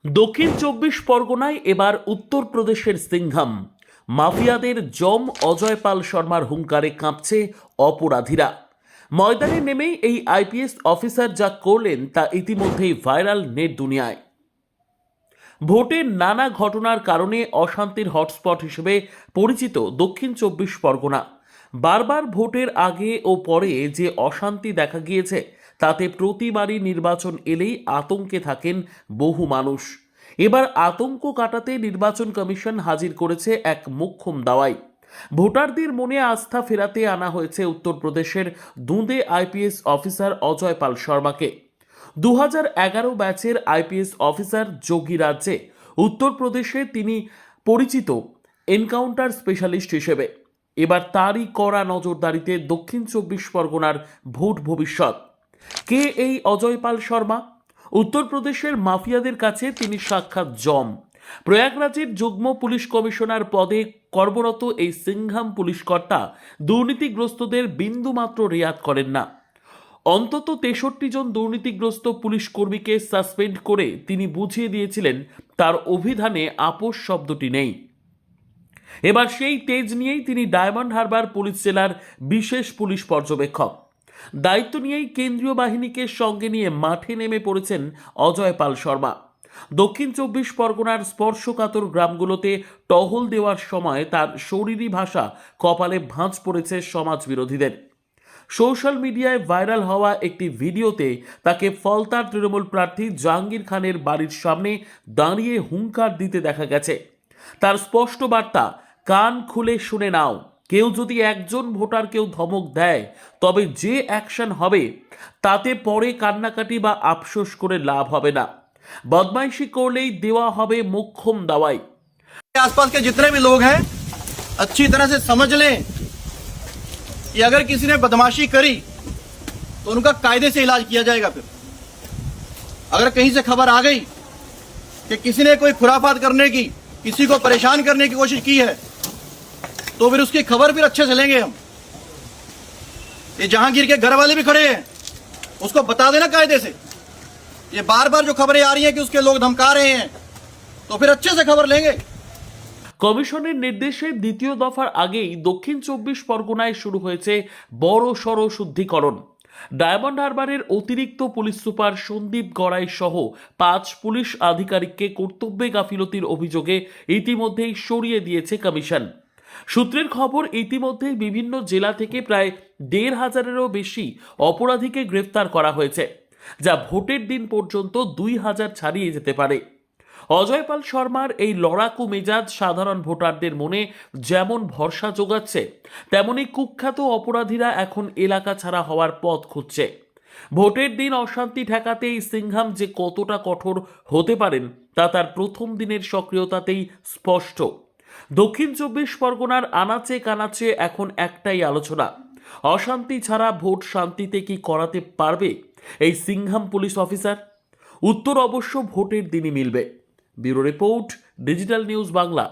দক্ষিণ চব্বিশ পরগনায় এবার উত্তরপ্রদেশের সিংঘাম মাফিয়াদের জম অজয় পাল শর্মার হুঙ্কারে কাঁপছে অপরাধীরা। ময়দানে নেমেই এই আইপিএস অফিসার যা করলেন তা ইতিমধ্যেই ভাইরাল নেট দুনিয়ায়। ভোটের নানা ঘটনার কারণে অশান্তির হটস্পট হিসেবে পরিচিত দক্ষিণ চব্বিশ পরগনা। বারবার ভোটের আগে ও পরে যে অশান্তি দেখা গিয়েছে তাতে প্রতিবারই নির্বাচন এলেই আতঙ্কে থাকেন বহু মানুষ। এবার আতঙ্ক কাটাতে নির্বাচন কমিশন হাজির করেছে এক মোক্ষম দাওয়াই। ভোটারদের মনে আস্থা ফেরাতে আনা হয়েছে উত্তরপ্রদেশের দুঁদে আইপিএস অফিসার অজয় পাল শর্মাকে। 2011 ব্যাচের আইপিএস অফিসার যোগী রাজ্যে উত্তরপ্রদেশে তিনি পরিচিত এনকাউন্টার স্পেশালিস্ট হিসেবে। এবার তারই কড়া নজরদারিতে দক্ষিণ চব্বিশ পরগনার ভোট ভবিষ্যৎ। কে এই অজয় পাল শর্মা? উত্তরপ্রদেশের মাফিয়াদের কাছে তিনি সাক্ষাৎ জম। প্রয়াগরাজের যুগ্ম পুলিশ কমিশনার পদে কর্মরত এই সিংঘাম পুলিশকর্তা দুর্নীতিগ্রস্তদের বিন্দুমাত্র রেয়াত করেন না। অন্তত 63 জন দুর্নীতিগ্রস্ত পুলিশ কর্মীকে সাসপেন্ড করে তিনি বুঝিয়ে দিয়েছিলেন তার অভিধানে আপোষ শব্দটি নেই। এবার সেই তেজ নিয়েই তিনি ডায়মন্ড হারবার পুলিশ জেলার বিশেষ পুলিশ পর্যবেক্ষক। দায়িত্ব নিয়েই কেন্দ্রীয় বাহিনীকে সঙ্গে নিয়ে মাঠে নেমে পড়েছেন অজয় পাল শর্মা। দক্ষিণ চব্বিশ পরগনার স্পর্শকাতর গ্রামগুলোতে টহল দেওয়ার সময় তার শরীরী ভাষা কপালে ভাঁজ পড়েছে সমাজ বিরোধীদের। সোশ্যাল মিডিয়ায় ভাইরাল হওয়া একটি ভিডিওতে তাকে ফলতার তৃণমূল প্রার্থী জাহাঙ্গীর খানের বাড়ির সামনে দাঁড়িয়ে হুঙ্কার দিতে দেখা গেছে। তার স্পষ্ট বার্তা, কান খুলে শুনে নাও, কেউ যদি একজন ভোটারকেও ধমক দেয় তবে যে অ্যাকশন হবে তাতে পরে কান্নাকাটি বা আফসোস করে লাভ হবে না। বদমাইশি করলেই দেওয়া হবে মোক্ষম দাওয়াই। आसपास के जितने भी लोग हैं अच्छी तरह से समझ लें कि अगर किसी ने बदमाशी करी तो उनका कायदे से इलाज किया जाएगा। फिर अगर कहीं से खबर आ गई कि किसी ने कोई खुराफात करने की, किसी को परेशान करने की कोशिश की है तो फिर उसकी खबर फिर अच्छे से लेंगे हम। ये जहांगीर के घर वाले भी खड़े हैं, उसको बता देना कायदे से। ये बार बार जो खबरें आ रही हैं कि उसके लोग धमका रहे हैं तो फिर अच्छे से खबर लेंगे। কমিশনের নির্দেশে দ্বিতীয় দফার আগেই দক্ষিণ চব্বিশ পরগনায় শুরু হয়েছে বড় সড় শুদ্ধিকরণ। ডায়মন্ড হারবারের অতিরিক্ত পুলিশ সুপার সন্দীপ গড়াই সহ 5 পুলিশ আধিকারিককে কর্তব্যে গাফিলতির অভিযোগে ইতিমধ্যেই সরিয়ে দিয়েছে কমিশন। সূত্রের খবর, ইতিমধ্যেই বিভিন্ন জেলা থেকে প্রায় 1,500-এরও বেশি অপরাধীকে গ্রেফতার করা হয়েছে, যা ভোটের দিন পর্যন্ত 2,000 ছাড়িয়ে যেতে পারে। অজয় পাল শর্মার এই লড়াকু মেজাজ সাধারণ ভোটারদের মনে যেমন ভরসা যোগাচ্ছে, তেমনি কুখ্যাত অপরাধীরা এখন এলাকা ছাড়া হওয়ার পথ খুঁজছে। ভোটের দিন অশান্তি ঠেকাতে এই সিংঘাম যে কতটা কঠোর হতে পারেন তা তার প্রথম দিনের সক্রিয়তাতেই স্পষ্ট। দক্ষিণ চব্বিশ পরগনার আনাচে কানাচে এখন একটাই আলোচনা, অশান্তি ছাড়া ভোট শান্তিতে কি করাতে পারবে এই সিংঘাম পুলিশ অফিসার? উত্তর অবশ্য ভোটের দিনই মিলবে। Bureau report, digital news Bangla.